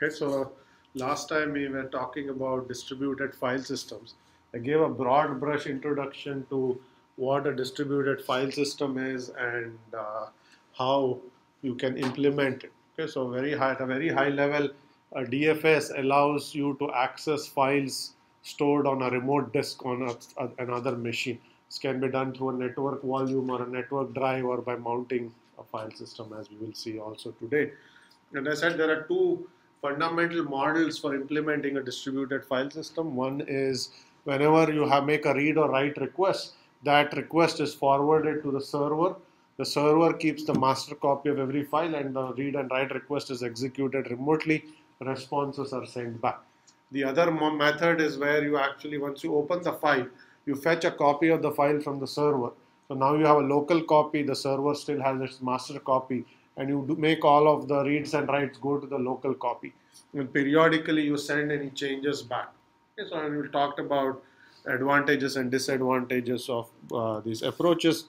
Okay, so last time we were talking about distributed file systems. I gave a broad brush introduction to what a distributed file system is and how you can implement it. Okay, so at a very high level, a DFS allows you to access files stored on a remote disk on another machine. This can be done through a network volume or a network drive or by mounting a file system, as we will see also today. And I said there are two fundamental models for implementing a distributed file system. One is whenever you make a read or write request, that request is forwarded to the server. The server keeps the master copy of every file, and the read and write request is executed remotely. Responses are sent back. The other method is where you actually, once you open the file, you fetch a copy of the file from the server. So now you have a local copy, the server still has its master copy, and you make all of the reads and writes go to the local copy. And periodically you send any changes back. Okay, so we talked about advantages and disadvantages of these approaches.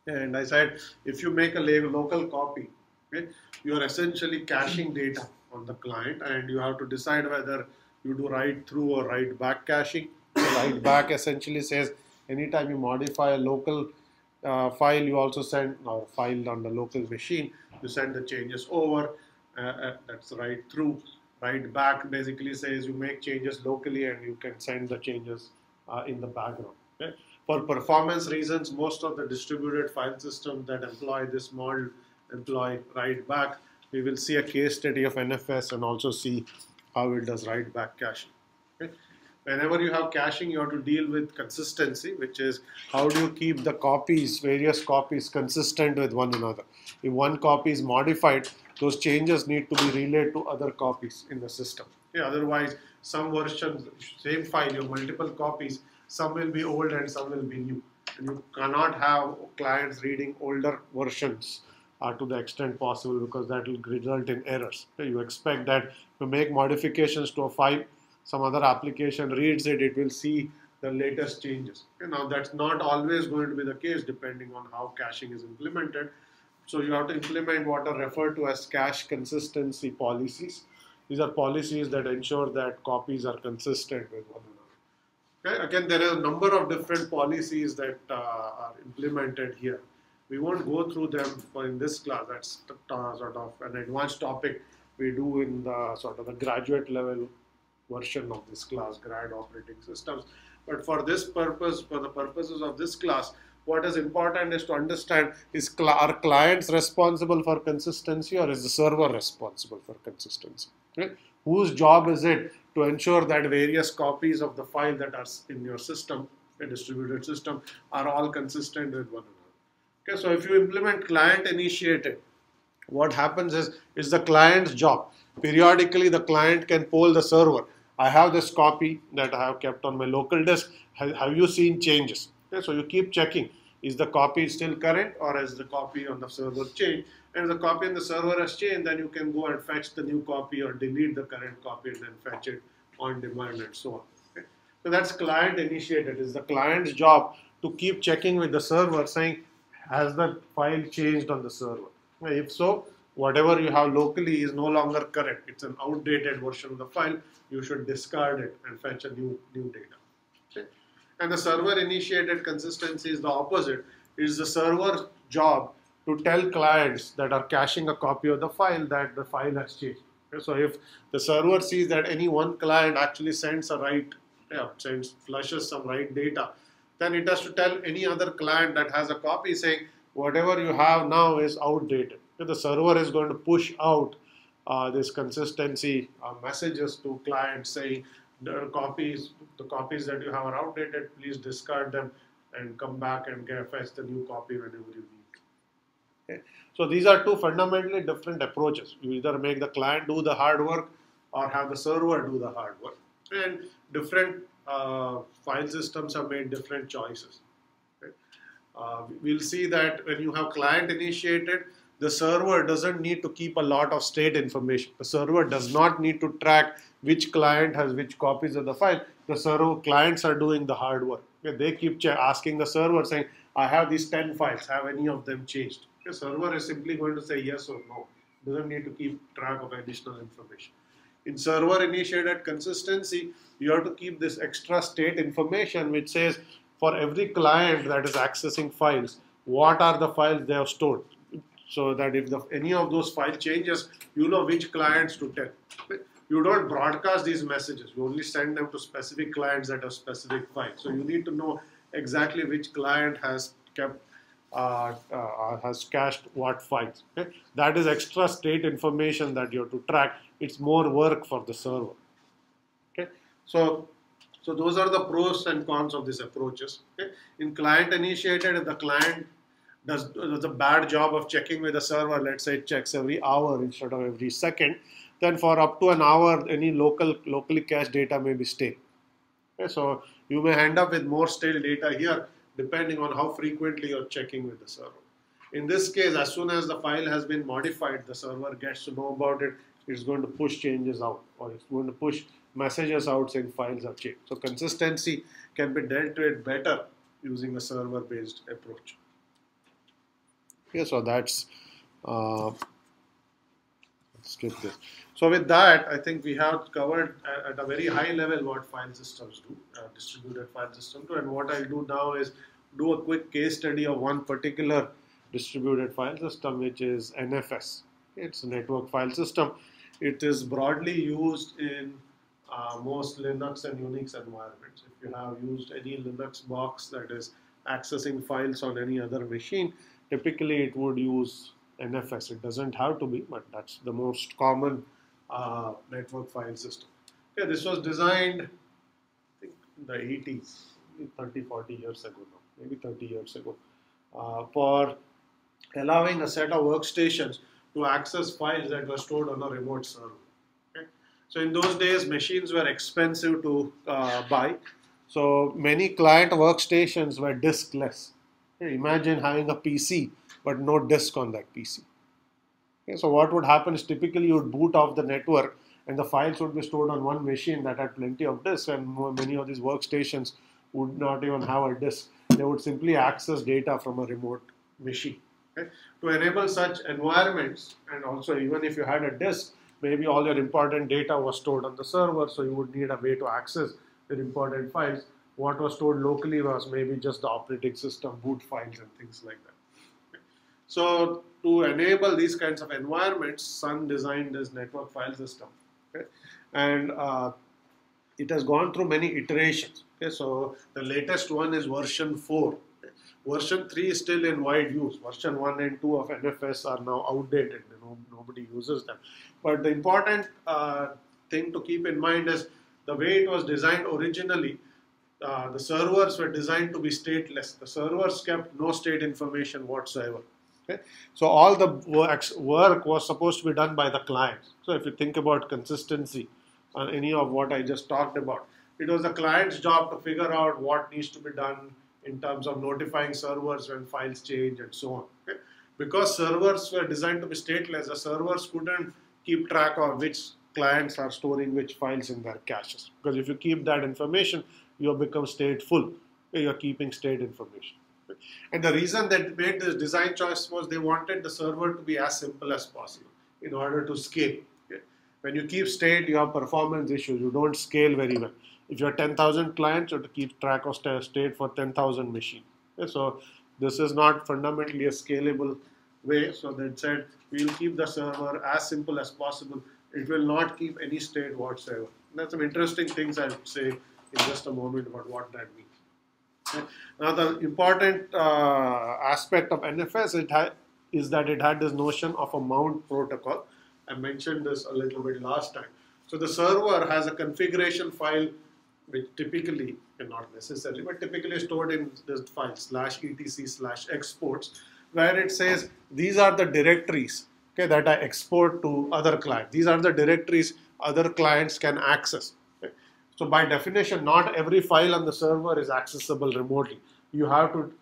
And I said, if you make a local copy, okay, you are essentially caching data on the client, and you have to decide whether you do write through or write back caching. Write back essentially says anytime you modify a local file, you also send or file on the local machine, you send the changes over. That's write through. Write back basically says you make changes locally and you can send the changes in the background. Okay? For performance reasons, most of the distributed file systems that employ this model employ write back. We will see a case study of NFS and also see how it does write back caching. Okay? Whenever you have caching, you have to deal with consistency, which is how do you keep the copies, various copies, consistent with one another. If one copy is modified, those changes need to be relayed to other copies in the system. Okay? Otherwise, some versions, same file, you have multiple copies, some will be old and some will be new. And you cannot have clients reading older versions to the extent possible, because that will result in errors. Okay? You expect that to make modifications to a file, some other application reads it, it will see the latest changes. Okay? Now that's not always going to be the case depending on how caching is implemented. So you have to implement what are referred to as cache consistency policies. These are policies that ensure that copies are consistent with one another. Okay? Again, there are a number of different policies that are implemented here. We won't go through them in this class. That's sort of an advanced topic we do in the sort of the graduate level version of this class, grad operating systems. But for this purpose, for the purposes of this class, what is important is to understand, is are clients responsible for consistency or is the server responsible for consistency? Okay? Whose job is it to ensure that various copies of the file that are in your system, a distributed system, are all consistent with one another? Okay, so if you implement client initiated, what happens is it's the client's job. Periodically, the client can poll the server. I have this copy that I have kept on my local disk. Have you seen changes? Okay, so you keep checking. Is the copy still current or has the copy on the server changed? And if the copy on the server has changed, then you can go and fetch the new copy or delete the current copy and then fetch it on demand and so on. Okay? So that's client initiated. It's the client's job to keep checking with the server saying, has the file changed on the server? If so, whatever you have locally is no longer correct. It's an outdated version of the file. You should discard it and fetch a new data. Okay? And the server initiated consistency is the opposite. It is the server's job to tell clients that are caching a copy of the file that the file has changed. Okay? So if the server sees that any one client actually sends flushes some write data, then it has to tell any other client that has a copy saying, whatever you have now is outdated. The server is going to push out this consistency messages to clients saying the copies that you have are outdated, please discard them and come back and fetch the new copy whenever you need. Okay? So these are two fundamentally different approaches. You either make the client do the hard work or have the server do the hard work. And different file systems have made different choices. We'll see that when you have client initiated, the server doesn't need to keep a lot of state information. The server does not need to track which client has which copies of the file. The server clients are doing the hard work. Okay? They keep asking the server saying, I have these 10 files, have any of them changed? The server is simply going to say yes or no. Doesn't need to keep track of additional information. In server initiated consistency, you have to keep this extra state information which says for every client that is accessing files, what are the files they have stored, so that if any of those file changes, you know which clients to tell. You don't broadcast these messages. You only send them to specific clients that have specific files. So you need to know exactly which client has kept has cached what files. Okay? That is extra state information that you have to track. It's more work for the server. Okay, so those are the pros and cons of these approaches. Okay? In client initiated, if the client does a bad job of checking with the server, let's say it checks every hour instead of every second, then for up to an hour, any locally cached data may be stale. Okay, so you may end up with more stale data here, depending on how frequently you're checking with the server. In this case, as soon as the file has been modified, the server gets to know about it. It's going to push changes out, or it's going to push messages out saying files have changed. So consistency can be dealt with better using a server-based approach. Okay, so that's skip this. So with that, I think we have covered at a very high level what file systems do, distributed file system do. And what I'll do now is do a quick case study of one particular distributed file system, which is NFS. It's a network file system. It is broadly used in most Linux and Unix environments. If you have used any Linux box that is accessing files on any other machine, typically it would use NFS. It doesn't have to be, but that's the most common network file system. Okay, this was designed, I think, in the 80s, 30, 40 years ago now, maybe 30 years ago, for allowing a set of workstations to access files that were stored on a remote server. Okay? So in those days, machines were expensive to buy. So many client workstations were diskless. Okay, imagine having a PC but no disk on that PC. Okay, so what would happen is typically you would boot off the network and the files would be stored on one machine that had plenty of disks, and many of these workstations would not even have a disk. They would simply access data from a remote machine. Okay? To enable such environments, and also even if you had a disk, maybe all your important data was stored on the server, so you would need a way to access your important files. What was stored locally was maybe just the operating system, boot files and things like that. So to enable these kinds of environments, Sun designed this network file system. Okay? And it has gone through many iterations. Okay? So the latest one is version 4. Okay? Version 3 is still in wide use. Version 1 and 2 of NFS are now outdated. Nobody uses them. But the important thing to keep in mind is the way it was designed originally, the servers were designed to be stateless. The servers kept no state information whatsoever. Okay? So all the work was supposed to be done by the clients. So if you think about consistency on any of what I just talked about, it was the client's job to figure out what needs to be done in terms of notifying servers when files change and so on. Okay? Because servers were designed to be stateless, the servers couldn't keep track of which clients are storing which files in their caches. Because if you keep that information, you have become stateful. You are keeping state information. And the reason that made this design choice was they wanted the server to be as simple as possible in order to scale. Okay? When you keep state, you have performance issues. You don't scale very well. If you have 10,000 clients, you have to keep track of state for 10,000 machines. Okay? So this is not fundamentally a scalable way. So they said, we'll keep the server as simple as possible. It will not keep any state whatsoever. And that's some interesting things I'll say in just a moment about what that means. Now, the important aspect of NFS is that it had this notion of a mount protocol. I mentioned this a little bit last time. So the server has a configuration file, which typically, and not necessarily, but typically stored in this file /etc/exports, where it says these are the directories, okay, that I export to other clients. These are the directories other clients can access. So by definition, not every file on the server is accessible remotely. You have to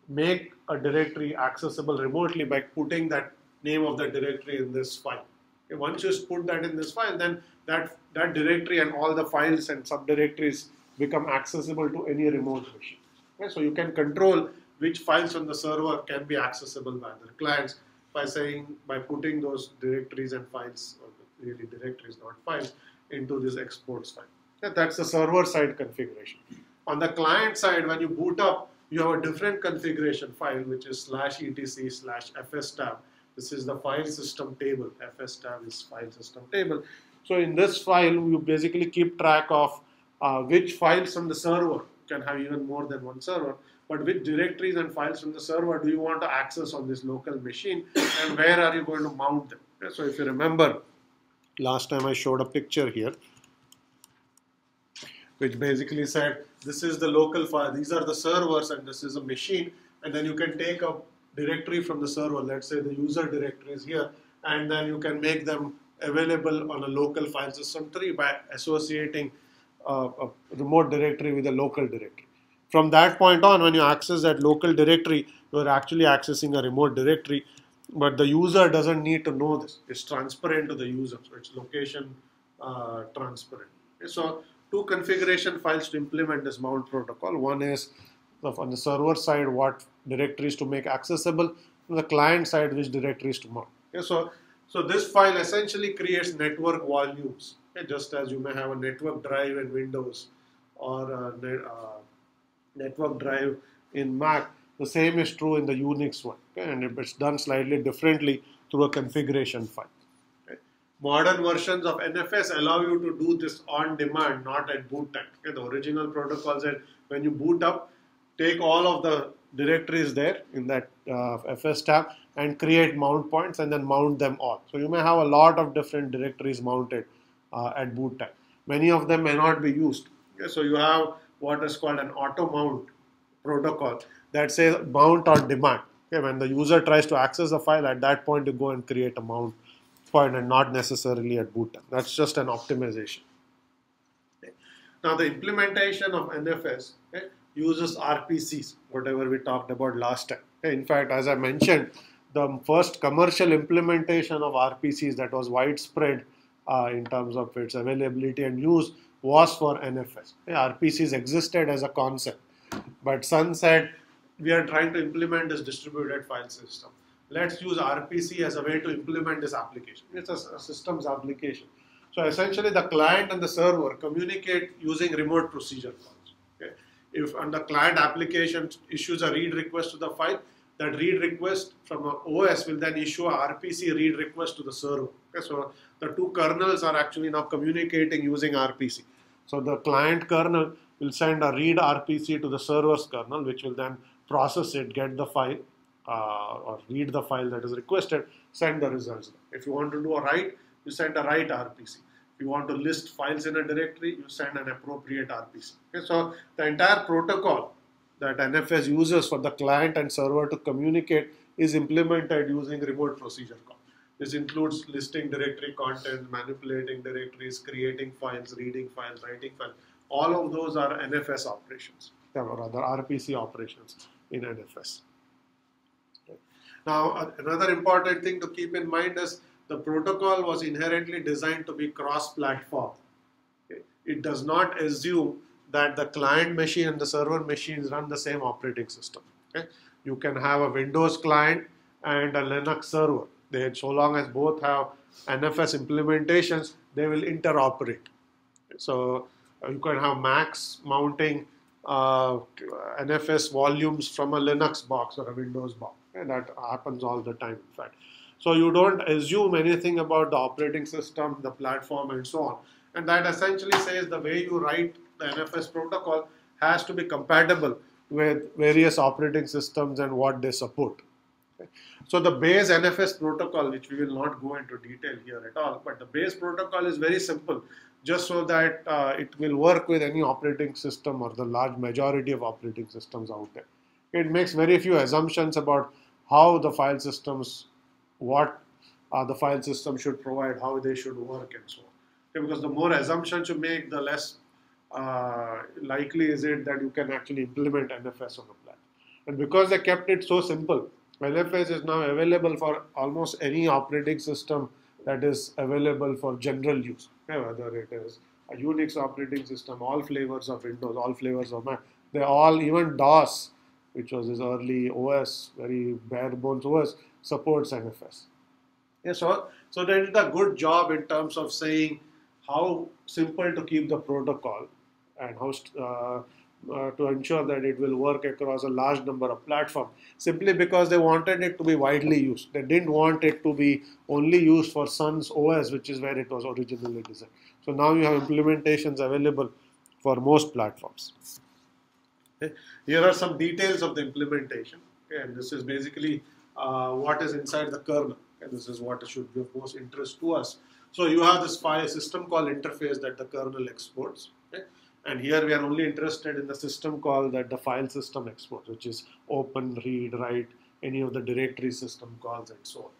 make a directory accessible remotely by putting that name of the directory in this file. Okay, once you put that in this file, then that directory and all the files and subdirectories become accessible to any remote machine. Okay, so you can control which files on the server can be accessible by the clients by putting those directories and files, or really directories, not files, into this exports file. That's the server side configuration. On the client side, when you boot up, you have a different configuration file, which is /etc/fstab. This is the file system table. Fstab is file system table. So in this file, you basically keep track of which files from the server, you can have even more than one server, but which directories and files from the server do you want to access on this local machine, and where are you going to mount them. So if you remember, last time I showed a picture here, which basically said this is the local file, these are the servers, and this is a machine, and then you can take a directory from the server, let's say the user directory is here, and then you can make them available on a local file system tree by associating a remote directory with a local directory. From that point on, when you access that local directory, you are actually accessing a remote directory, but the user doesn't need to know this. It's transparent to the user, so it's location transparent. So two configuration files to implement this mount protocol. One is on the server side, what directories to make accessible. On the client side, which directories to mount. Okay, so this file essentially creates network volumes. Okay, just as you may have a network drive in Windows or a network drive in Mac, the same is true in the Unix one. Okay, and it's done slightly differently through a configuration file. Modern versions of NFS allow you to do this on demand, not at boot time. Okay, the original protocol said when you boot up, take all of the directories there in that FS tab and create mount points and then mount them all. So you may have a lot of different directories mounted at boot time. Many of them may not be used. Okay, so you have what is called an auto mount protocol that says mount on demand. Okay, when the user tries to access the file, at that point you go and create a mount point and not necessarily at boot time. That's just an optimization. Okay. Now the implementation of NFS uses RPCs, whatever we talked about last time. Okay. In fact, as I mentioned, the first commercial implementation of RPCs that was widespread in terms of its availability and use was for NFS. Okay. RPCs existed as a concept, but Sun said we are trying to implement this distributed file system. Let's use RPC as a way to implement this application. It's a systems application. So essentially the client and the server communicate using remote procedure calls. Okay? If on the client application issues a read request to the file, that read request from the OS will then issue a RPC read request to the server. Okay? So the two kernels are actually now communicating using RPC. So the client kernel will send a read RPC to the server's kernel, which will then process it, get the file, or read the file that is requested, send the results. If you want to do a write, you send a write RPC. If you want to list files in a directory, you send an appropriate RPC. Okay, so the entire protocol that NFS uses for the client and server to communicate is implemented using remote procedure call. This includes listing directory content, manipulating directories, creating files, reading files, writing files. All of those are NFS operations, or rather RPC operations in NFS. Now, another important thing to keep in mind is the protocol was inherently designed to be cross-platform. Okay? It does not assume that the client machine and the server machines run the same operating system. Okay? You can have a Windows client and a Linux server. So long as both have NFS implementations, they will interoperate. So you can have Macs mounting NFS volumes from a Linux box or a Windows box. And that happens all the time, in fact. So you don't assume anything about the operating system, the platform, and so on. And that essentially says the way you write the NFS protocol has to be compatible with various operating systems and what they support. Okay. So the base NFS protocol, which we will not go into detail here at all, but the base protocol is very simple, just so that it will work with any operating system or the large majority of operating systems out there. It makes very few assumptions about how the file systems, what the file system should provide, how they should work, and so on. Okay, because the more assumptions you make, the less likely is it that you can actually implement NFS on the platform. And because they kept it so simple, NFS is now available for almost any operating system that is available for general use. Okay, whether it is a Unix operating system, all flavors of Windows, all flavors of Mac, they all, even DOS, which was this early OS, very bare bones OS, supports NFS. Yeah, so they did a good job in terms of saying how simple to keep the protocol and how to ensure that it will work across a large number of platforms, simply because they wanted it to be widely used. They didn't want it to be only used for Sun's OS, which is where it was originally designed. So now you have implementations available for most platforms. Okay. Here are some details of the implementation. Okay. And this is basically what is inside the kernel. Okay. This is what should be of most interest to us. So you have this file system call interface that the kernel exports. Okay. And here we are only interested in the system call that the file system exports, which is open, read, write, any of the directory system calls and so on.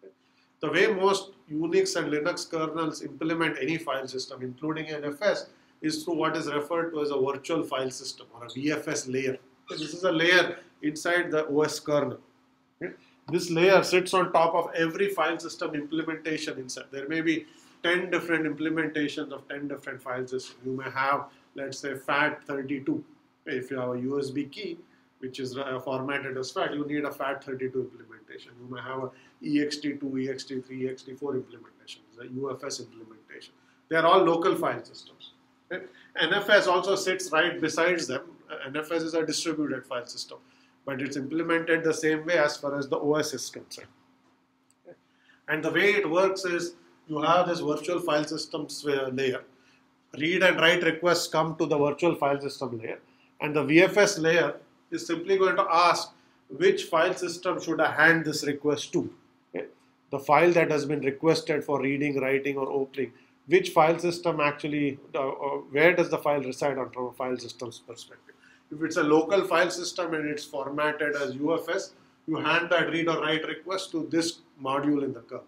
Okay. The way most Unix and Linux kernels implement any file system, including NFS, is through what is referred to as a virtual file system or a VFS layer. Okay. This is a layer inside the OS kernel. Okay. This layer sits on top of every file system implementation inside. There may be 10 different implementations of 10 different file systems. You may have, let's say, FAT32. If you have a USB key, which is formatted as FAT, you need a FAT32 implementation. You may have a ext2, ext3, ext4 implementation, a UFS implementation. They are all local file systems. Okay? NFS also sits right besides them. NFS is a distributed file system, but it's implemented the same way as far as the OS is concerned. Okay? And the way it works is you have this virtual file system layer. Read and write requests come to the virtual file system layer, and the VFS layer is simply going to ask which file system should I hand this request to. Okay? The file that has been requested for reading, writing, or opening, which file system actually, where does the file reside on from a file system's perspective. If it's a local file system and it's formatted as UFS, you hand that read or write request to this module in the kernel.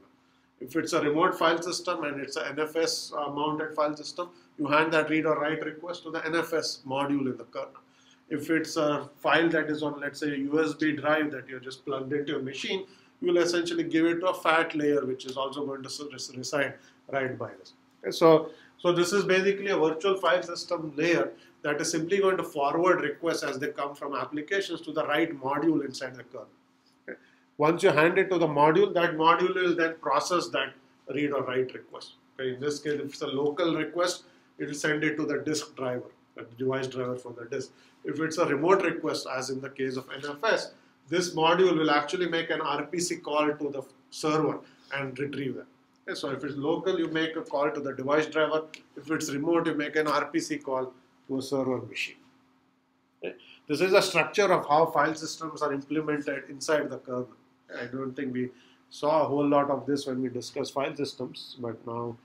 If it's a remote file system and it's an NFS mounted file system, you hand that read or write request to the NFS module in the kernel. If it's a file that is on, let's say, a USB drive that you just plugged into your machine, you will essentially give it to a FAT layer, which is also going to reside right by this. Okay, so this is basically a virtual file system layer that is simply going to forward requests as they come from applications to the right module inside the kernel. Okay. Once you hand it to the module, that module will then process that read or write request. Okay. In this case, if it's a local request, it will send it to the disk driver, the device driver for the disk. If it's a remote request, as in the case of NFS, this module will actually make an RPC call to the server and retrieve that. Okay, so if it's local, you make a call to the device driver. If it's remote, you make an RPC call to a server machine. Okay. This is a structure of how file systems are implemented inside the kernel. I don't think we saw a whole lot of this when we discussed file systems, but now,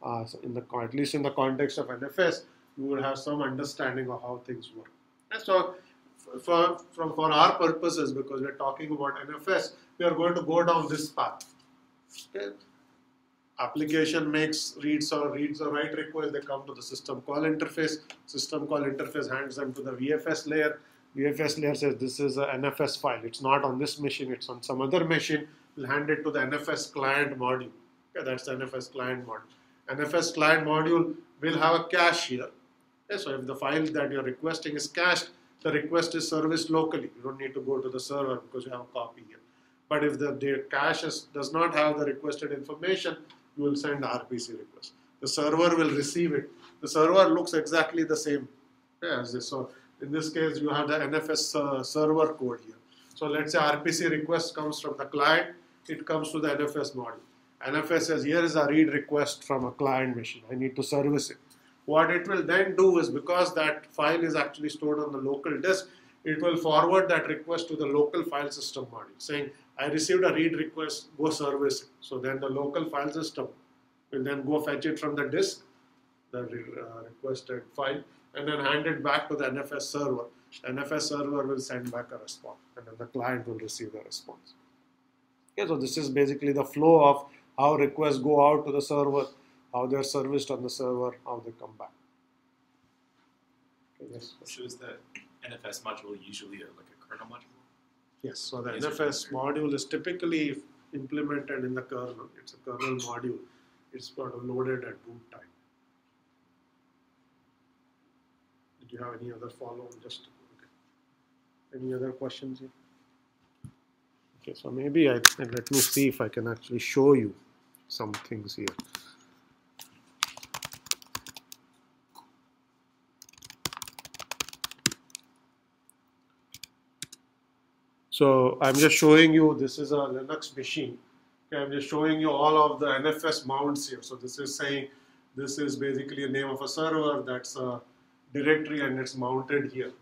at least in the context of NFS, you will have some understanding of how things work. And so, for our purposes, because we're talking about NFS, we are going to go down this path. Okay. Application reads or write requests, they come to the system call interface. System call interface hands them to the VFS layer. VFS layer says this is an NFS file. It's not on this machine, it's on some other machine. We'll hand it to the NFS client module. Okay, that's the NFS client module. NFS client module will have a cache here. Okay, so if the file that you're requesting is cached, the request is serviced locally. You don't need to go to the server because you have a copy here. But if the cache does not have the requested information, you will send RPC request. The server will receive it. The server looks exactly the same as this. So in this case, you have the NFS server code here. So let's say RPC request comes from the client. It comes to the NFS module. NFS says, here is a read request from a client machine. I need to service it. What it will then do is, because that file is actually stored on the local disk, it will forward that request to the local file system module, saying, I received a read request, go service it. So then the local file system will then go fetch it from the disk, the requested file, and then hand it back to the NFS server. The NFS server will send back a response, and then the client will receive the response. Okay, so this is basically the flow of how requests go out to the server, how they're serviced on the server, how they come back. Okay, yes. So is the NFS module usually like a kernel module? Yes, so the NFS module is typically implemented in the kernel. It's a kernel module. It's sort of loaded at boot time. Did you have any other follow-on? Okay. Any other questions here? Okay, so maybe let me see if I can actually show you some things here. So I'm just showing you, this is a Linux machine. Okay, I'm just showing you all of the NFS mounts here. So this is saying, this is basically a name of a server, that's a directory, and it's mounted here.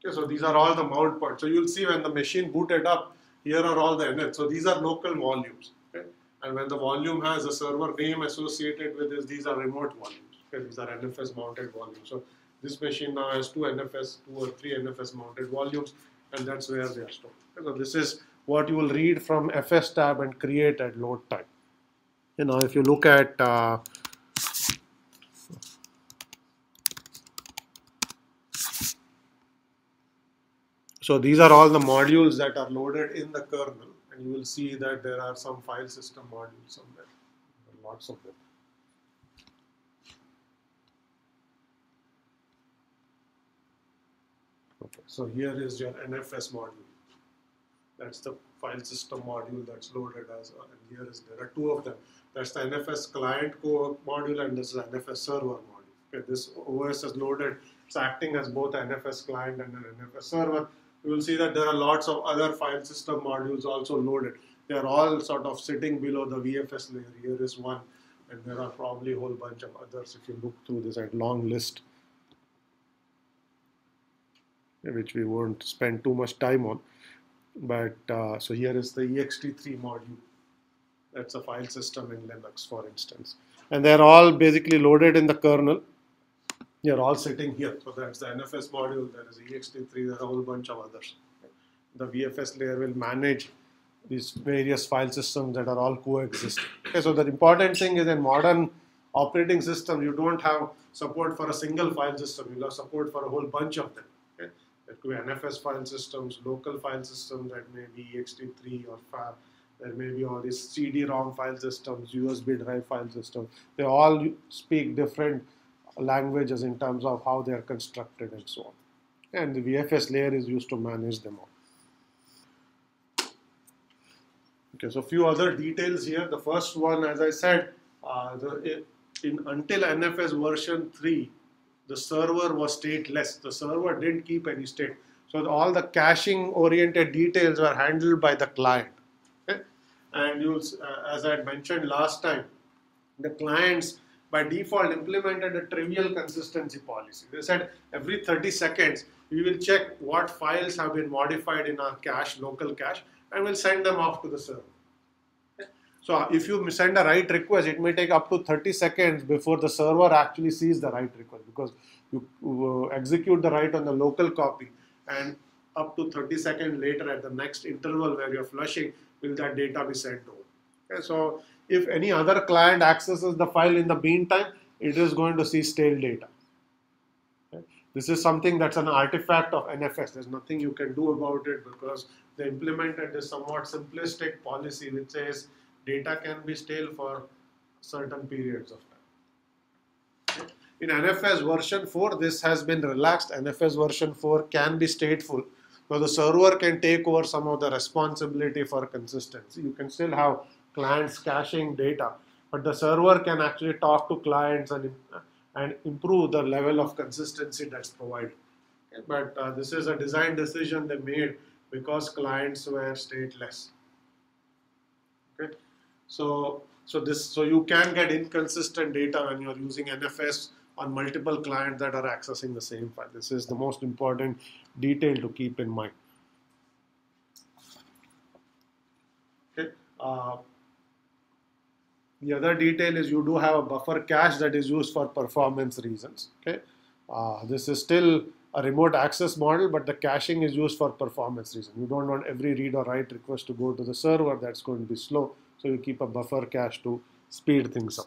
Okay, so these are all the mount points. So you'll see when the machine booted up, here are all the NFS. So these are local volumes. Okay? And when the volume has a server name associated with this, these are remote volumes. Okay? These are NFS mounted volumes. So this machine now has two or three NFS mounted volumes, and that's where they are stored. Okay? So this is what you will read from FS tab and create at load time. You know, if you look at so these are all the modules that are loaded in the kernel, and you will see that there are some file system modules somewhere, lots of them. Okay, so here is your NFS module. That's the file system module that's loaded as, and there are two of them. That's the NFS client core module, and this is the NFS server module. Okay, this OS is loaded. It's acting as both an NFS client and an NFS server. You will see that there are lots of other file system modules also loaded. They are all sort of sitting below the VFS layer. Here is one, and there are probably a whole bunch of others if you look through this long list, which we won't spend too much time on. But so here is the ext3 module. That's a file system in Linux, for instance. And they're all basically loaded in the kernel. They're all sitting here. So that's the NFS module, there is ext3, there are a whole bunch of others. The VFS layer will manage these various file systems that are all coexisting. Okay, so the important thing is in modern operating systems, you don't have support for a single file system. You'll have support for a whole bunch of them. Okay? There could be NFS file systems, local file systems that may be ext3 or FAT. There may be all these CD-ROM file systems, USB drive file systems. They all speak different languages in terms of how they are constructed and so on. And the VFS layer is used to manage them all. Okay, so a few other details here. The first one, as I said, until NFS version 3, the server was stateless. The server didn't keep any state. So all the caching oriented details were handled by the client. Okay? And as I had mentioned last time, the clients by default implemented a trivial consistency policy. They said every 30 seconds, we will check what files have been modified in our cache, local cache, and we'll send them off to the server. So if you send a write request, it may take up to 30 seconds before the server actually sees the write request, because you execute the write on the local copy, and up to 30 seconds later at the next interval where you're flushing, will that data be sent over. Okay, so if any other client accesses the file in the meantime, it is going to see stale data. Okay. This is something that's an artifact of NFS. There's nothing you can do about it, because they implemented this somewhat simplistic policy which says data can be stale for certain periods of time. Okay. In NFS version 4, this has been relaxed. NFS version 4 can be stateful. So the server can take over some of the responsibility for consistency. You can still have clients caching data, but the server can actually talk to clients and improve the level of consistency that's provided. Okay, but this is a design decision they made because clients were stateless. Okay, so you can get inconsistent data when you're using NFS on multiple clients that are accessing the same file. This is the most important detail to keep in mind. Okay. The other detail is you do have a buffer cache that is used for performance reasons. Okay, this is still a remote access model, but the caching is used for performance reasons. You don't want every read or write request to go to the server. That's going to be slow. So you keep a buffer cache to speed things up.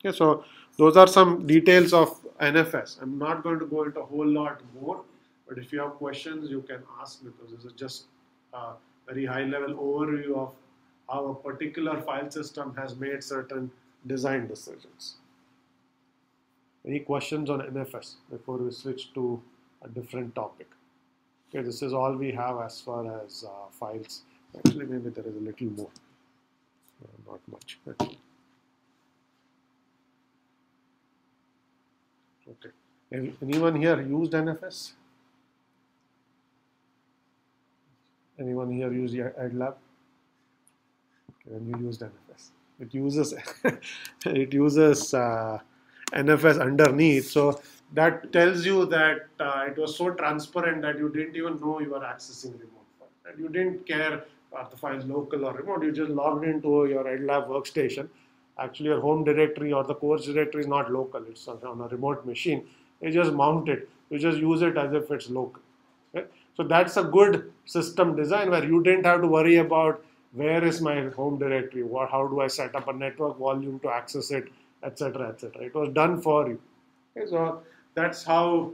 Okay, so those are some details of NFS. I'm not going to go into a whole lot more, but if you have questions, you can ask, because this is just a very high level overview of how a particular file system has made certain design decisions. Any questions on NFS before we switch to a different topic? Okay, this is all we have as far as files. Actually, maybe there is a little more. Not much. Okay. Anyone here used NFS? Anyone here use EdLab? Okay, when you used NFS, it uses it uses NFS underneath, so that tells you that it was so transparent that you didn't even know you were accessing remote file, and you didn't care are the files local or remote. You just logged into your EdLab workstation. Actually, your home directory or the course directory is not local; it's on a remote machine. You just mount it. You just use it as if it's local. Okay? So that's a good system design where you didn't have to worry about where is my home directory, how do I set up a network volume to access it, etc., etc. It was done for you. Okay, so that's how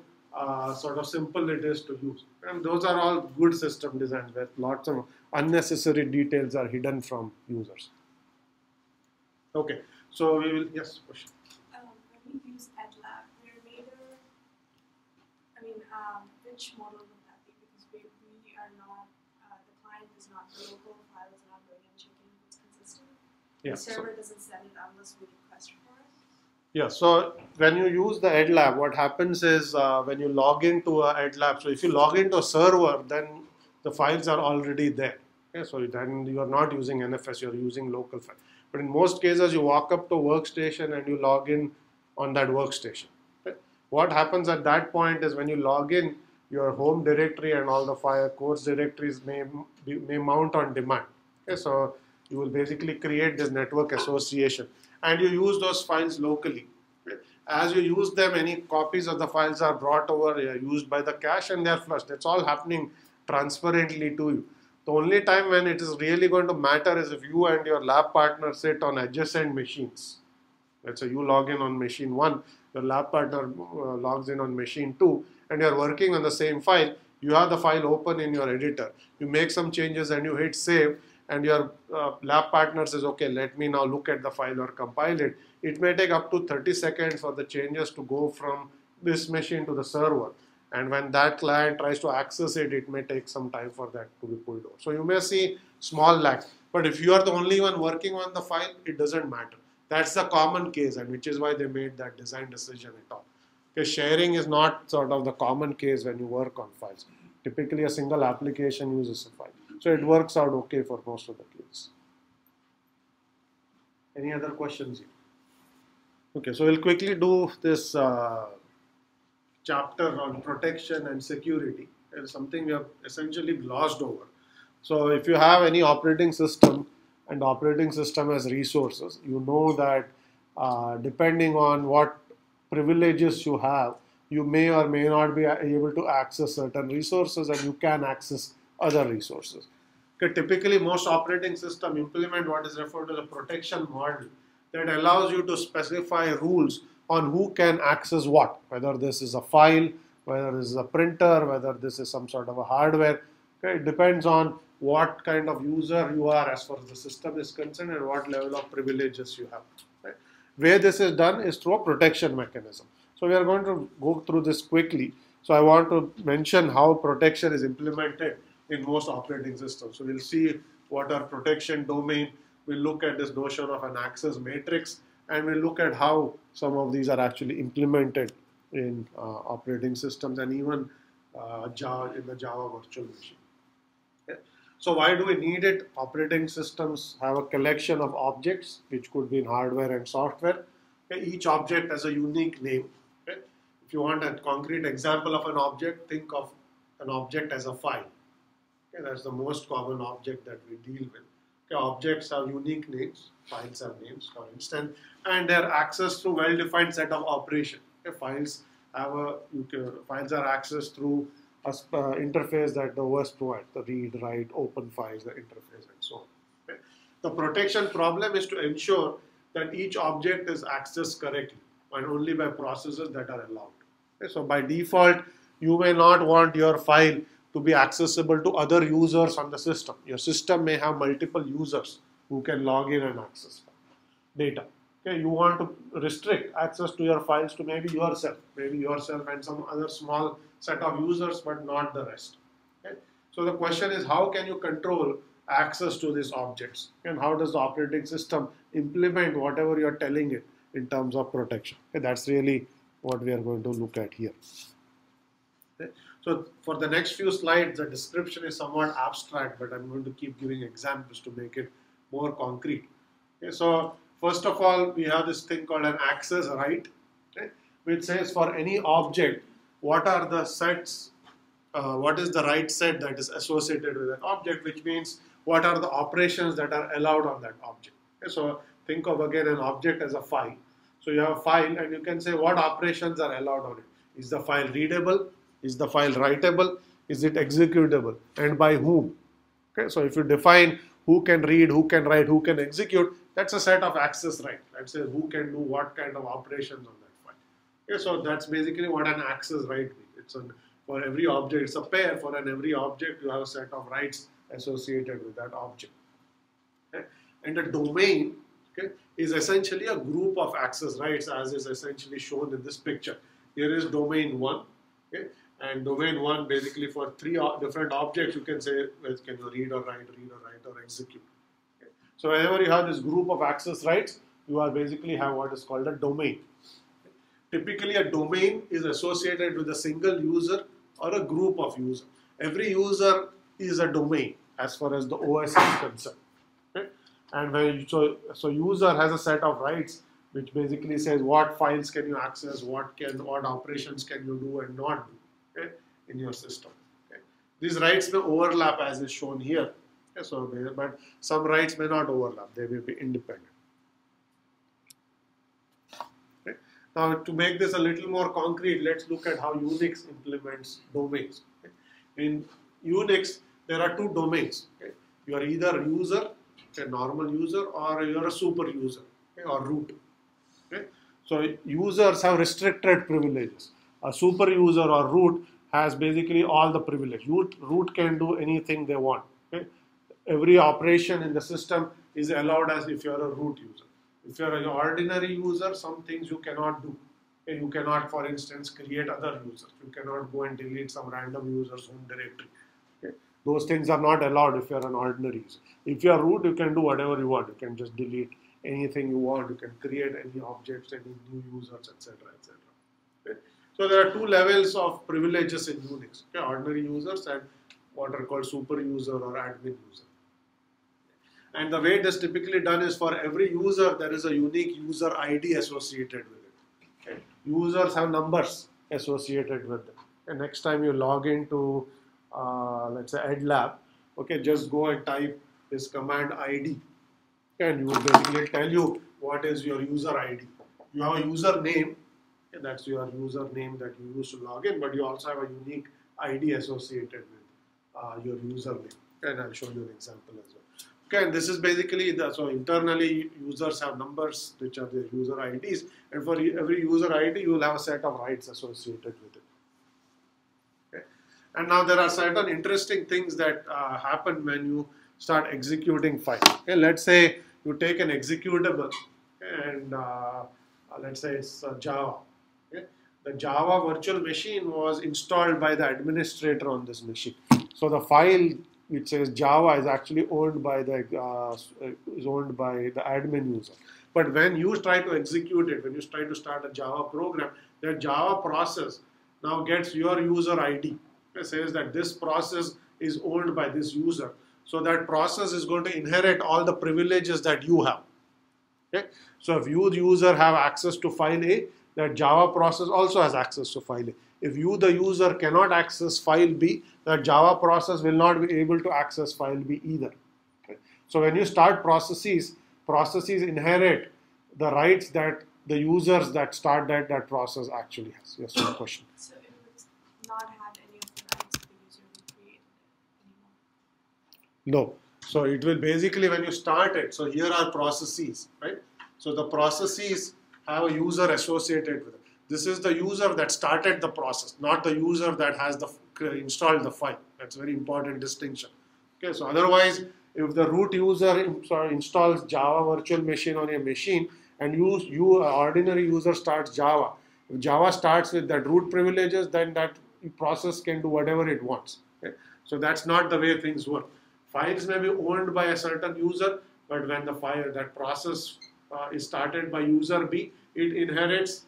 sort of simple it is to use. And those are all good system designs where lots of unnecessary details are hidden from users. Okay, so we will, yes, question. When we use EdLab, we're later, which model would that be? Because we are not, the client is not, the local file is not going and checking if it's consistent. Yeah, the server doesn't send it unless we request for it. Yeah, so when you use the EdLab, what happens is when you log into a EdLab, so if you log into a server, then the files are already there. Okay, so then you are not using NFS, you are using local file. But in most cases, you walk up to a workstation and you log in on that workstation. Okay? What happens at that point is when you log in, your home directory and all the file course directories may mount on demand. Okay, so you will basically create this network association and you use those files locally. Okay? As you use them, any copies of the files are brought over, used by the cache, and they are flushed. That's all happening transparently to you. The only time when it is really going to matter is if you and your lab partner sit on adjacent machines. Let's say you log in on machine 1, your lab partner logs in on machine 2, and you're working on the same file. You have the file open in your editor. You make some changes and you hit save, and your lab partner says, okay, let me now look at the file or compile it. It may take up to 30 seconds for the changes to go from this machine to the server. And when that client tries to access it, it may take some time for that to be pulled over. So you may see small lags. But if you are the only one working on the file, it doesn't matter. That's the common case, and which is why they made that design decision at all. Because sharing is not sort of the common case when you work on files. Typically, a single application uses a file. So it works out okay for most of the cases. Any other questions here? Okay, so we'll quickly do this chapter on protection and security. It's something we have essentially glossed over. So if you have any operating system and operating system has resources, you know that depending on what privileges you have, you may or may not be able to access certain resources and you can access other resources. Okay, typically most operating system implement what is referred to the protection model that allows you to specify rules on who can access what, whether this is a file, whether this is a printer, whether this is some sort of a hardware. Okay, it depends on what kind of user you are as far as the system is concerned and what level of privileges you have. Right? Where this is done is through a protection mechanism. So we are going to go through this quickly. So I want to mention how protection is implemented in most operating systems. So we'll see what are protection domain. We'll look at this notion of an access matrix, and we'll look at how some of these are actually implemented in operating systems and even Java in the Java virtual machine. Okay. So why do we need it? Operating systems have a collection of objects, which could be in hardware and software. Okay. Each object has a unique name. Okay. If you want a concrete example of an object, think of an object as a file. Okay. That's the most common object that we deal with. Okay. Objects have unique names, files have names, for instance, and they're accessed through well-defined set of operations. Okay. Files are accessed through a interface that the OS provides, the read, write, open files, the interface, and so on. Okay. The protection problem is to ensure that each object is accessed correctly and only by processes that are allowed. Okay. So by default, you may not want your file to be accessible to other users on the system. Your system may have multiple users who can log in and access data. Okay, you want to restrict access to your files to maybe yourself and some other small set of users, but not the rest. Okay? So the question is, how can you control access to these objects, and how does the operating system implement whatever you're telling it in terms of protection? Okay, that's really what we are going to look at here. Okay? So for the next few slides, the description is somewhat abstract, but I'm going to keep giving examples to make it more concrete. Okay, so first of all, we have this thing called an access right, okay, which says for any object, what are the sets, what is the right set that is associated with that object, which means what are the operations that are allowed on that object. Okay, so think of again an object as a file. So you have a file and you can say what operations are allowed on it. Is the file readable? Is the file writable? Is it executable? And by whom? Okay, so if you define who can read, who can write, who can execute, that's a set of access right. That says who can do what kind of operations on that file. Okay, so that's basically what an access right means. It's for every object, it's a pair. For every object, you have a set of rights associated with that object. Okay? And a domain, okay, is essentially a group of access rights, as is essentially shown in this picture. Here is domain 1, okay, and domain 1 basically for 3 different objects you can say, well, can you read or write or execute. Okay. So whenever you have this group of access rights, you are basically have what is called a domain. Okay. Typically a domain is associated with a single user or a group of users. Every user is a domain as far as the OS is concerned. Okay. And when so user has a set of rights which basically says what files can you access, what operations can you do and not do, okay, in your system. Okay. These rights may overlap as is shown here. Okay, so, but some rights may not overlap; they may be independent. Okay. Now, to make this a little more concrete, let's look at how UNIX implements domains. Okay. In UNIX, there are 2 domains. Okay. You are either a user, a normal user, or you are a super user, okay, or root. Okay. So users have restricted privileges. A super user or root has basically all the privilege. Root can do anything they want. Okay. Every operation in the system is allowed as if you are a root user. If you are an ordinary user, some things you cannot do. Okay. You cannot, for instance, create other users. You cannot go and delete some random user's home directory. Okay. Those things are not allowed if you are an ordinary user. If you are root, you can do whatever you want. You can just delete anything you want. You can create any objects, any new users, etc., etc. Okay. So there are 2 levels of privileges in Unix. Okay. Ordinary users and what are called super user or admin user. And the way it is typically done is for every user there is a unique user ID associated with it. Okay. Users have numbers associated with them. And next time you log into let's say EdLab, okay, just go and type this command ID. And you will basically tell you what is your user ID. You have a user name, and that's your user name that you use to log in, but you also have a unique ID associated with your username. And I'll show you an example as well. Okay, and this is basically so internally users have numbers which are their user IDs, and for every user ID you will have a set of rights associated with it. Okay. And now there are certain interesting things that happen when you start executing files. Okay, let's say you take an executable and let's say it's Java. Okay. The Java virtual machine was installed by the administrator on this machine. So the file which says Java is actually owned by the admin user. But when you try to execute it, when you try to start a Java program, that Java process now gets your user ID. It says that this process is owned by this user. So that process is going to inherit all the privileges that you have. Okay? So if you, the user, have access to file A, that Java process also has access to file A. If you, the user, cannot access file B, that Java process will not be able to access file B either. Okay? So when you start processes inherit the rights that the users that start that process actually has. Yes, one question. So it would not have any of the rights of the user who created it anymore? No. So it will basically, when you start it, so here are processes, right? So the processes have a user associated with it. This is the user that started the process, not the user that has installed the file. That's a very important distinction. Okay, so otherwise, if the root user installs Java virtual machine on your machine and you ordinary user starts Java, if Java starts with that root privileges, then that process can do whatever it wants. Okay? So that's not the way things work. Files may be owned by a certain user, but when that process is started by user B, it inherits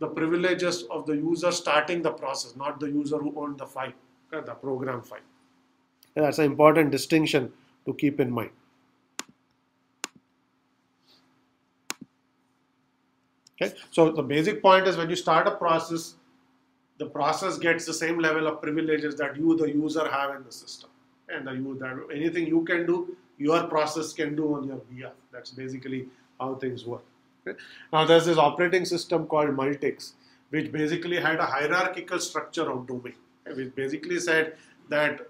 the privileges of the user starting the process, not the user who owned the file, the program file. That's an important distinction to keep in mind. Okay, so the basic point is when you start a process, the process gets the same level of privileges that you, the user, have in the system. And anything you can do, your process can do on your behalf. That's basically how things work. Okay? Now there's this operating system called Multics, which basically had a hierarchical structure of domain. Okay? Which basically said that,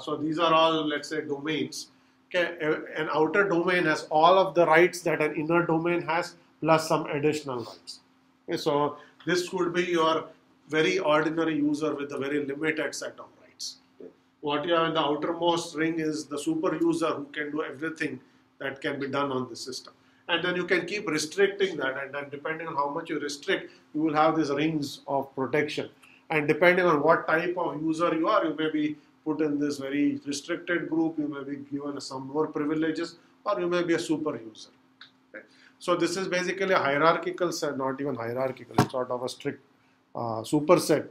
so these are all, let's say, domains. Okay? An outer domain has all of the rights that an inner domain has, plus some additional rights. Okay? So this could be your very ordinary user with a very limited set of rights. Okay? What you have in the outermost ring is the super user who can do everything that can be done on the system. And then you can keep restricting that, and then depending on how much you restrict, you will have these rings of protection. And depending on what type of user you are, you may be put in this very restricted group, you may be given some more privileges, or you may be a super user. Okay? So this is basically a hierarchical set, not even hierarchical, it's sort of a strict superset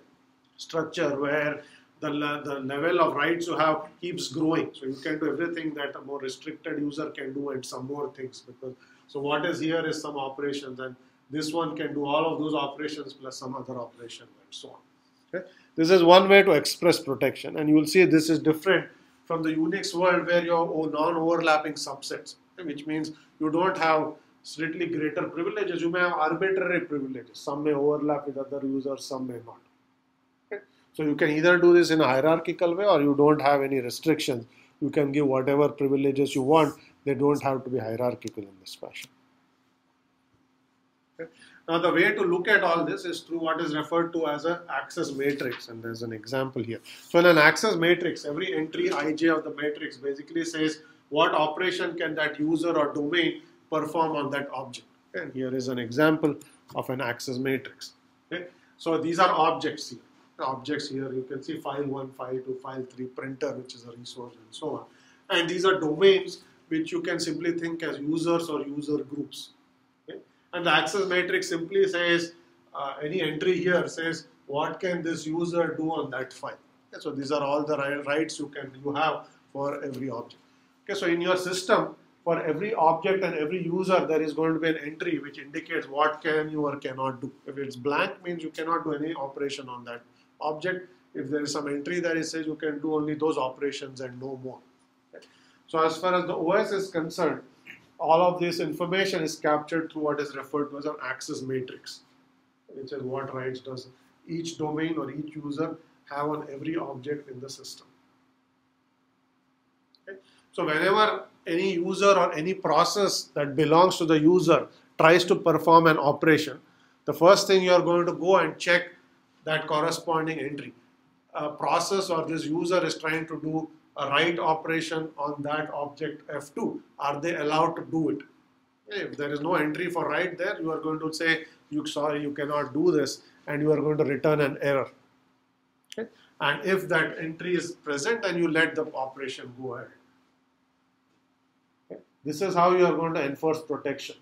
structure where the level of rights you have keeps growing. So you can do everything that a more restricted user can do and some more things. So what is here is some operations, and this one can do all of those operations plus some other operations and so on. Okay? This is one way to express protection, and you will see this is different from the Unix world where you have non-overlapping subsets, which means you don't have strictly greater privileges, you may have arbitrary privileges. Some may overlap with other users, some may not. Okay? So you can either do this in a hierarchical way or you don't have any restrictions. You can give whatever privileges you want. They don't have to be hierarchical in this fashion. Okay? Now the way to look at all this is through what is referred to as an access matrix, and there's an example here. So in an access matrix, every entry ij of the matrix basically says what operation can that user or domain perform on that object. Okay? And here is an example of an access matrix. Okay? So these are objects here. The objects here, you can see file 1, file 2, file 3, printer, which is a resource, and so on. And these are domains which you can simply think as users or user groups. Okay? And the access matrix simply says, any entry here says, what can this user do on that file? Okay? So these are all the rights you have for every object. Okay? So in your system, for every object and every user, there is going to be an entry which indicates what can you or cannot do. If it's blank, means you cannot do any operation on that object. If there is some entry that it says you can do only those operations and no more. Okay? So as far as the OS is concerned, all of this information is captured through what is referred to as an access matrix, which is what rights does each domain or each user have on every object in the system. Okay? So whenever any user or any process that belongs to the user tries to perform an operation, the first thing you are going to go and check that corresponding entry. A process or this user is trying to do a write operation on that object F2. Are they allowed to do it? If there is no entry for write there, you are going to say, sorry, you cannot do this, and you are going to return an error. Okay? And if that entry is present, then you let the operation go ahead. Okay? This is how you are going to enforce protection.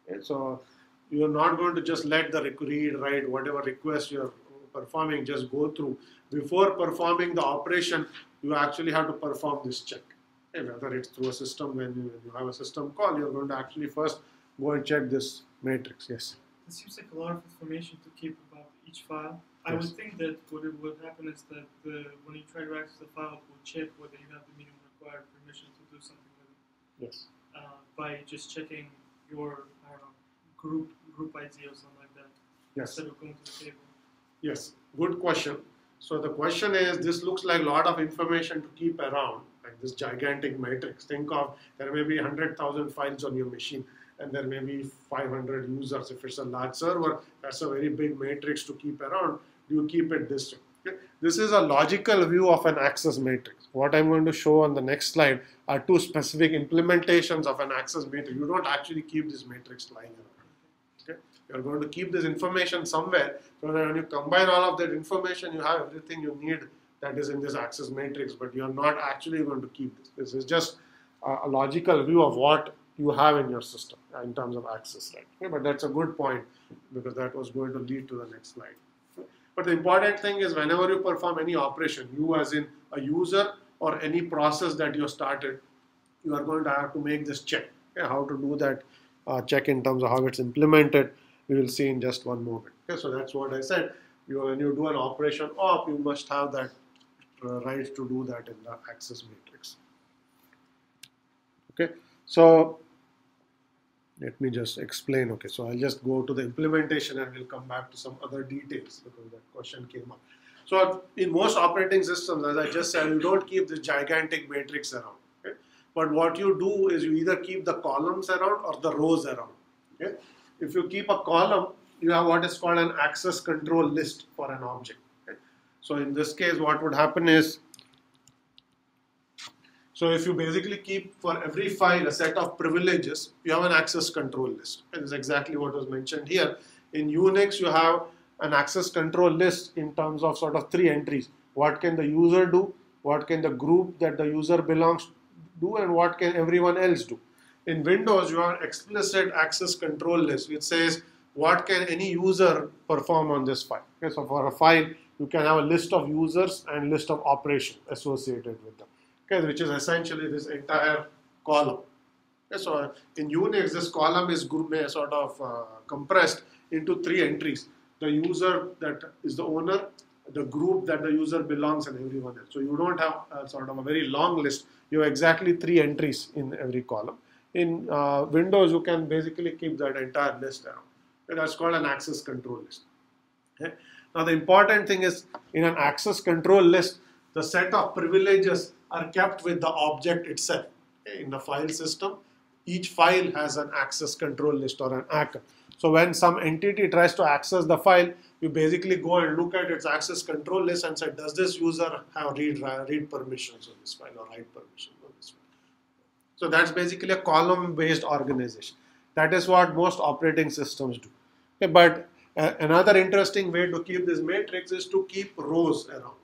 Okay? So you are not going to just let the read, write, whatever request you are performing just go through. Before performing the operation, you actually have to perform this check. Okay? Whether it's through a system, when you have a system call, you're going to actually first go and check this matrix. Yes? It seems like a lot of information to keep about each file. Yes. I would think that what would happen is that when you try to access the file, it will check whether you have the minimum required permission to do something with it. Yes. By just checking your, I don't know, group ID or something like that. Yes. Instead of going to the table. Yes, good question. So the question is, this looks like a lot of information to keep around, like this gigantic matrix. Think of, there may be 100,000 files on your machine, and there may be 500 users. If it's a large server, that's a very big matrix to keep around. You keep it this way. Okay? This is a logical view of an access matrix. What I'm going to show on the next slide are two specific implementations of an access matrix. You don't actually keep this matrix lying around. Okay? You're going to keep this information somewhere, so that when you combine all of that information, you have everything you need that is in this access matrix, but you're not actually going to keep this. This is just a logical view of what you have in your system in terms of access, right? Okay, but that's a good point because that was going to lead to the next slide. But the important thing is whenever you perform any operation, you as in a user or any process that you started, you are going to have to make this check. Okay, how to do that check in terms of how it's implemented, we will see in just one moment. Okay, so that's what I said. When you do an operation op, you must have that right to do that in the access matrix. Okay, so let me just explain. Okay, so I'll just go to the implementation and we'll come back to some other details because that question came up. So in most operating systems, as I just said, you don't keep this gigantic matrix around. Okay? But what you do is you either keep the columns around or the rows around. Okay? If you keep a column, you have what is called an access control list for an object. Okay? So in this case, what would happen is, so if you basically keep for every file a set of privileges, you have an access control list. That is exactly what was mentioned here. In Unix, you have an access control list in terms of sort of 3 entries. What can the user do? What can the group that the user belongs to do? And what can everyone else do? In Windows, you have explicit access control list which says what can any user perform on this file. Okay, so for a file, you can have a list of users and list of operations associated with them. Okay, which is essentially this entire column. Okay, so in Unix, this column is sort of compressed into 3 entries. The user that is the owner, the group that the user belongs, and everyone else. So you don't have sort of a very long list. You have exactly 3 entries in every column. In Windows, you can basically keep that entire list around. And that's called an access control list. Okay? Now the important thing is in an access control list, the set of privileges are kept with the object itself. Okay? In the file system, each file has an access control list or an ACL. So when some entity tries to access the file, you basically go and look at its access control list and say, does this user have read permissions on this file or write permissions on this file? So that's basically a column-based organization. That is what most operating systems do. Okay, but another interesting way to keep this matrix is to keep rows around,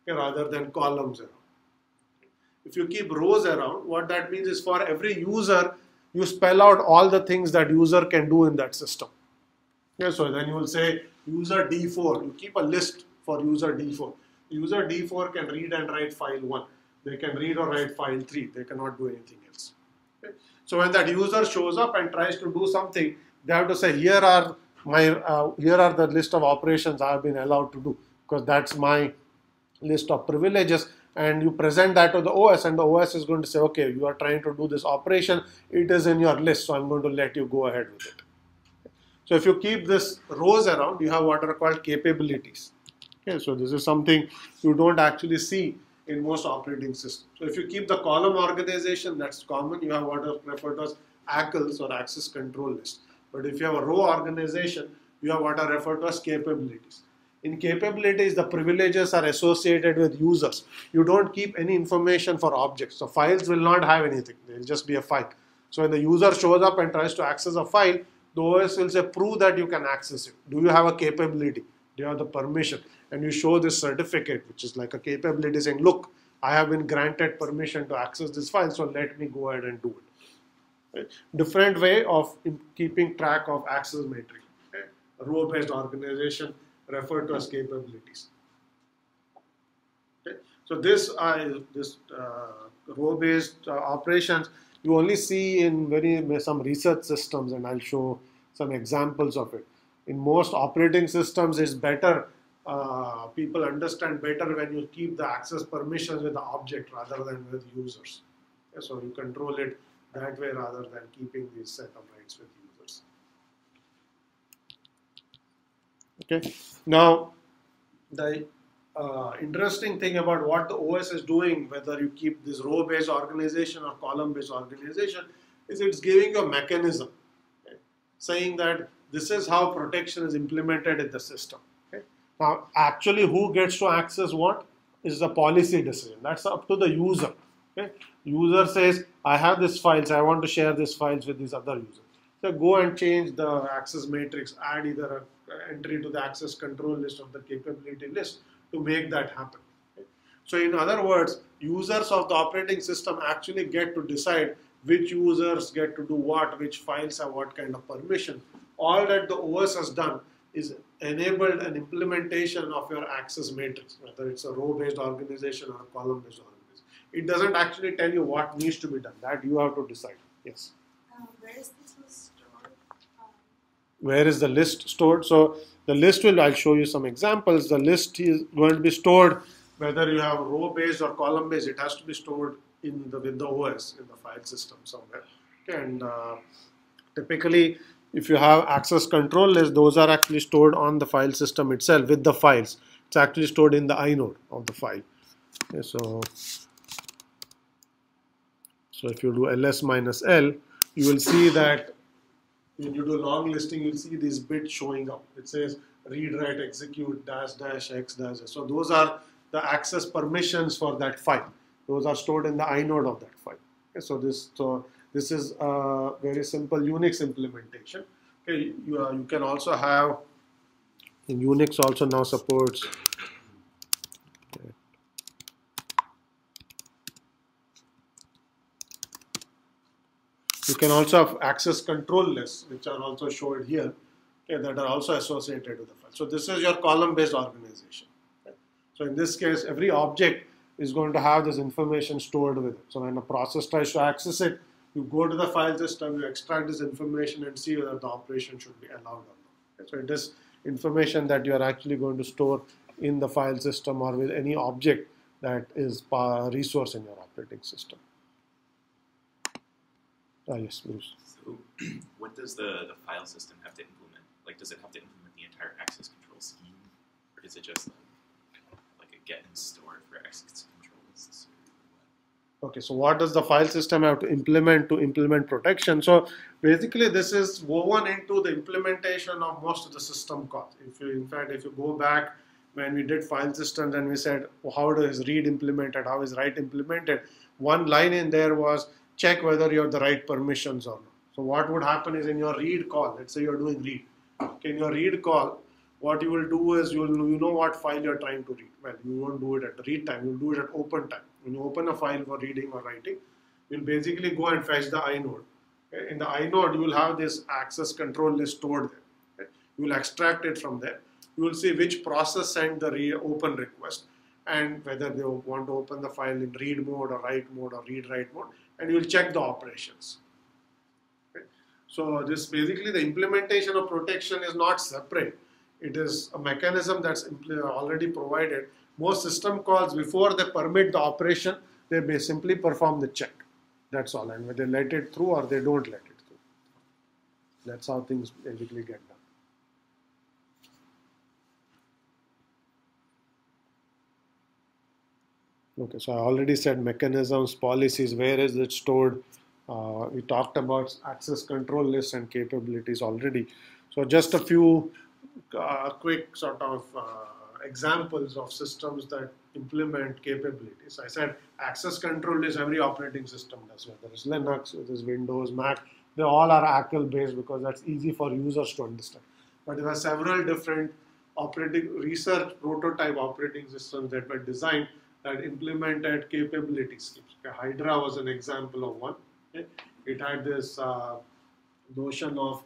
okay, rather than columns around. If you keep rows around, what that means is for every user, you spell out all the things that user can do in that system. Okay, so then you will say user D4. You keep a list for user D4. User D4 can read and write file 1. They can read or write file 3. They cannot do anything else. Okay? So when that user shows up and tries to do something, they have to say, here are the list of operations I have been allowed to do, because that's my list of privileges. And you present that to the OS, and the OS is going to say, okay, you are trying to do this operation, it is in your list, so I'm going to let you go ahead with it. So if you keep this rows around, you have what are called capabilities. Okay, so this is something you don't actually see in most operating systems. So if you keep the column organization, that's common, you have what are referred to as ACLs or access control lists. But if you have a row organization, you have what are referred to as capabilities. In capabilities, the privileges are associated with users. You don't keep any information for objects. So files will not have anything. They will just be a file. So when the user shows up and tries to access a file, the OS will say, prove that you can access it. Do you have a capability? Do you have the permission? And you show this certificate, which is like a capability saying, look, I have been granted permission to access this file, so let me go ahead and do it. Right? Different way of keeping track of access matrix. Okay? A row-based organization referred to as capabilities. Okay? So this row-based operations you only see in some research systems, and I'll show some examples of it. In most operating systems, it's better. People understand better when you keep the access permissions with the object rather than with users. Okay? So you control it that way rather than keeping this set of rights with users. Okay. Now, the interesting thing about what the OS is doing, whether you keep this row-based organization or column-based organization, is it's giving you a mechanism, okay, saying that this is how protection is implemented in the system. Okay. Now, actually, who gets to access what is the policy decision. That's up to the user. Okay. User says, I have these files, I want to share these files with these other users. So go and change the access matrix, add either an entry to the access control list or the capability list to make that happen. Okay. So in other words, users of the operating system actually get to decide which users get to do what, which files have what kind of permission. All that the OS has done is enabled an implementation of your access matrix, whether it's a row-based organization or a column-based organization. It doesn't actually tell you what needs to be done. That you have to decide. Yes. Where is this list stored? Where is the list stored? So the list will, I'll show you some examples. The list is going to be stored whether you have row-based or column-based. It has to be stored with the OS in the file system somewhere. Okay, and typically, if you have access control list, those are actually stored on the file system itself with the files. It's actually stored in the inode of the file. Okay, so if you do ls minus l, you will see that when you do long listing, you'll see these bits showing up. It says read, write, execute, dash, dash, x, dash. So those are the access permissions for that file. Those are stored in the inode of that file. Okay, so this is a very simple UNIX implementation. Okay, you can also have, in UNIX also now supports you can also have access control lists, which are also shown here, okay, that are also associated with the file. So this is your column-based organization. Okay. So in this case, every object is going to have this information stored with it. So when a process tries to access it, you go to the file system, you extract this information and see whether the operation should be allowed or not. Okay. So it is information that you are actually going to store in the file system or with any object that is a resource in your operating system. Yes, Bruce. So what does the file system have to implement? Like, does it have to implement the entire access control scheme? Or is it just like a get and store for access control lists? Okay, so what does the file system have to implement protection? So basically this is woven into the implementation of most of the system calls. In fact, if you go back when we did file systems and we said, well, how is read implemented, how is write implemented, one line in there was check whether you have the right permissions or not. So what would happen is in your read call, let's say you're doing read. Okay, in your read call, what you will do is you know what file you're trying to read. Well, you won't do it at the read time, you'll do it at open time. When you open a file for reading or writing, you'll basically go and fetch the inode. Okay? In the inode, you will have this access control list stored there. Okay? You will extract it from there. You will see which process sent the open request and whether they want to open the file in read mode or write mode or read-write mode, and you will check the operations. Okay? So this basically the implementation of protection is not separate. It is a mechanism that's already provided. Most system calls, before they permit the operation, they may simply perform the check. That's all. And whether they let it through or they don't let it through. That's how things basically get done. Okay, so I already said mechanisms, policies, where is it stored? We talked about access control lists and capabilities already. So just a few quick sort of examples of systems that implement capabilities. I said access control is every operating system does, whether it's Linux, whether it's Windows, Mac, they all are ACL based because that's easy for users to understand. But there are several different research prototype operating systems that were designed that implemented capability schemes. Okay, Hydra was an example of one. Okay. It had this notion of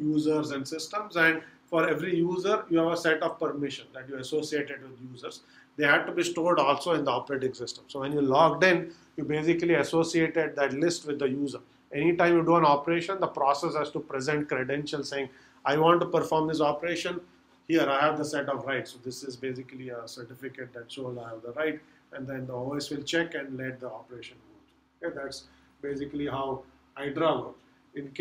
users and systems, and for every user you have a set of permission that you associated with users. They had to be stored also in the operating system. So when you logged in, you basically associated that list with the user. Anytime you do an operation, the process has to present credentials saying, I want to perform this operation. Here I have the set of rights. So this is basically a certificate that shows I have the right, and then the OS will check and let the operation go. Okay, that's basically how Hydra works. In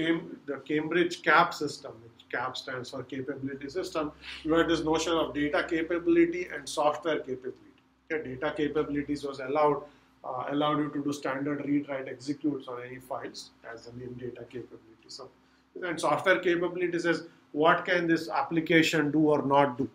the Cambridge CAP system, which CAP stands for Capability System, you had this notion of data capability and software capability. Okay, data capabilities was allowed you to do standard read, write, executes on any files as the name data capability. So, and software capabilities is what can this application do or not do.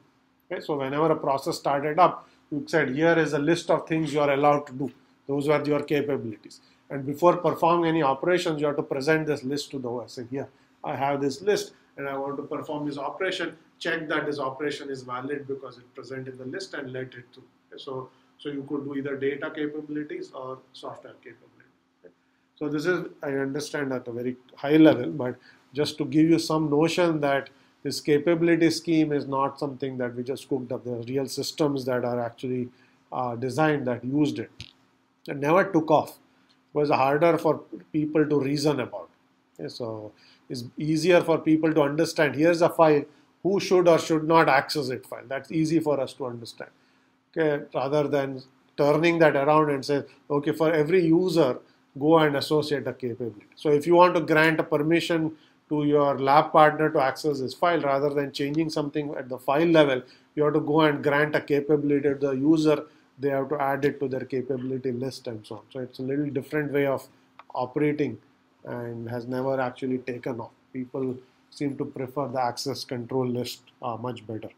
Okay, so whenever a process started up, you said here is a list of things you are allowed to do. Those were your capabilities. And before performing any operations, you have to present this list to the OS. Say, here, I have this list and I want to perform this operation. Check that this operation is valid because it's present in the list and let it through. Okay, so you could do either data capabilities or software capabilities. Okay. So this is, I understand at a very high level, but just to give you some notion that this capability scheme is not something that we just cooked up. There are real systems that are actually designed that used it. It never took off. It was harder for people to reason about. Okay, so it's easier for people to understand. Here's a file. Who should or should not access it file? That's easy for us to understand. Okay, rather than turning that around and say, okay, for every user, go and associate a capability. So if you want to grant a permission to your lab partner to access this file, rather than changing something at the file level, you have to go and grant a capability to the user. They have to add it to their capability list and so on. So it's a little different way of operating and has never actually taken off. People seem to prefer the access control list much better.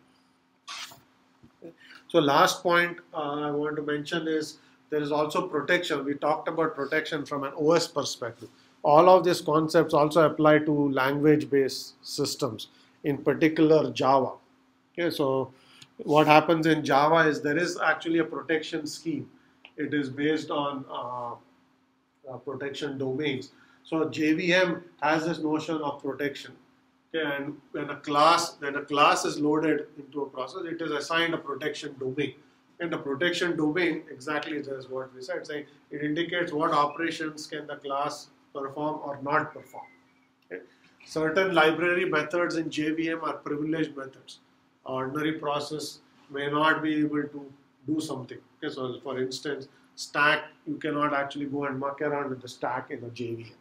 So last point I want to mention is there is also protection. We talked about protection from an OS perspective. All of these concepts also apply to language-based systems, in particular Java. Okay, so what happens in Java is there is actually a protection scheme. It is based on protection domains. So JVM has this notion of protection. Okay, and when a class is loaded into a process, it is assigned a protection domain. And the protection domain, exactly is what we said, saying it indicates what operations can the class perform or not perform. Okay. Certain library methods in JVM are privileged methods. Ordinary process may not be able to do something. Okay, so for instance, stack, you cannot actually go and muck around with the stack in a JVM.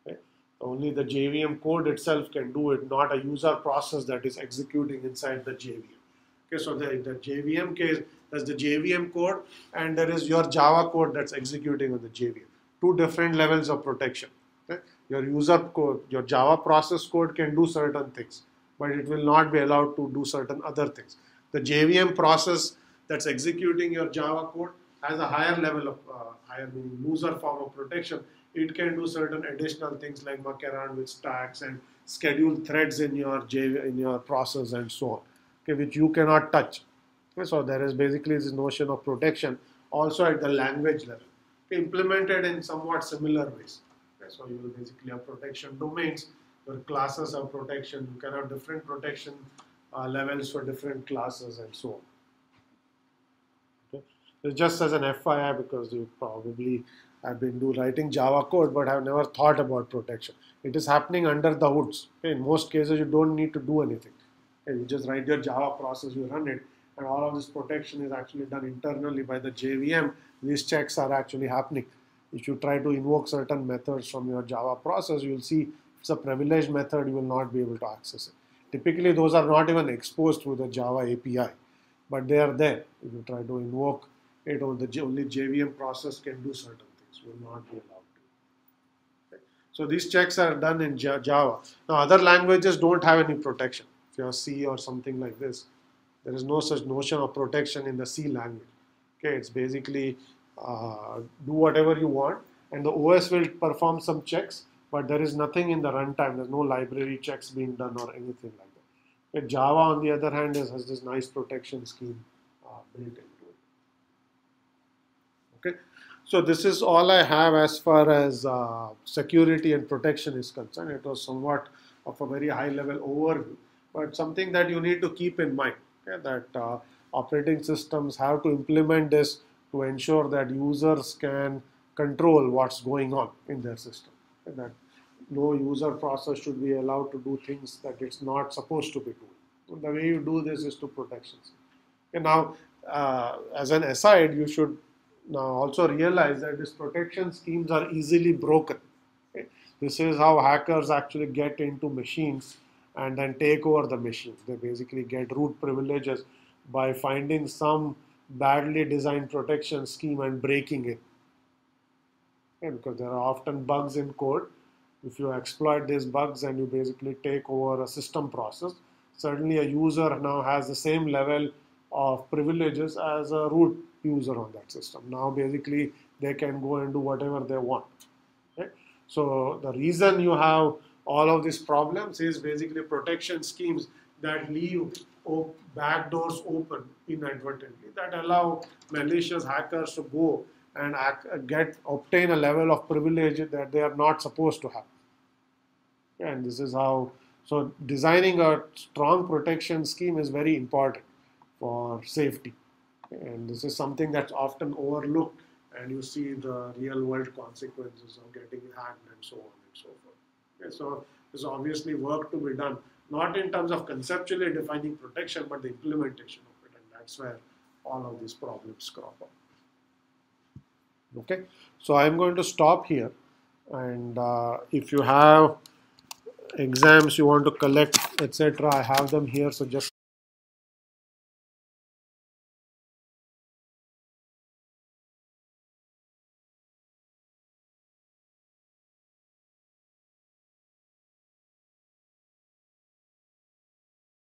Okay. Only the JVM code itself can do it, not a user process that is executing inside the JVM. Okay, so the JVM case, there's the JVM code and there is your Java code that's executing on the JVM. Two different levels of protection. Okay. Your user code, your Java process code can do certain things, but it will not be allowed to do certain other things. The JVM process that's executing your Java code has a higher level of, higher meaning looser form of protection. It can do certain additional things like muck around with stacks and schedule threads in your process and so on, okay, which you cannot touch. Okay, so there is basically this notion of protection also at the language level, okay, implemented in somewhat similar ways. Okay, so you will basically have protection domains, your classes have protection, you can have different protection levels for different classes and so on. Okay. So just as an FYI, because you probably have been writing Java code but have never thought about protection. It is happening under the hoods. Okay. In most cases, you don't need to do anything. Okay. You just write your Java process, you run it, and all of this protection is actually done internally by the JVM. These checks are actually happening. If you try to invoke certain methods from your Java process, you will see if it's a privileged method, you will not be able to access it. Typically, those are not even exposed through the Java API, but they are there. If you try to invoke it, only JVM process can do certain things. You will not be allowed to. Okay. So these checks are done in Java. Now, other languages don't have any protection. If you have C or something like this, there is no such notion of protection in the C language. Okay, it's basically do whatever you want, and the OS will perform some checks, but there is nothing in the runtime. There's no library checks being done or anything like that. Okay, Java, on the other hand, has this nice protection scheme built into it. Okay, so this is all I have as far as security and protection is concerned. It was somewhat of a very high level overview, but something that you need to keep in mind, okay, that operating systems have to implement this to ensure that users can control what's going on in their system. Okay, that no user process should be allowed to do things that it's not supposed to be doing. The way you do this is to protections. Okay, now, as an aside, you should now also realize that these protection schemes are easily broken. Okay? This is how hackers actually get into machines and then take over the machines. They basically get root privileges by finding some badly designed protection scheme and breaking it. Okay? Because there are often bugs in code. If you exploit these bugs and you basically take over a system process, certainly a user now has the same level of privileges as a root user on that system. Now basically they can go and do whatever they want. Okay? So the reason you have all of these problems is basically protection schemes that leave backdoors open inadvertently, that allow malicious hackers to go and obtain a level of privilege that they are not supposed to have. And this is how, so designing a strong protection scheme is very important for safety. And this is something that's often overlooked, and you see the real world consequences of getting hacked and so on and so forth. Okay, so there's obviously work to be done, not in terms of conceptually defining protection, but the implementation of it, and that's where all of these problems crop up. Okay, so I'm going to stop here, and if you have exams you want to collect, etc., I have them here, so just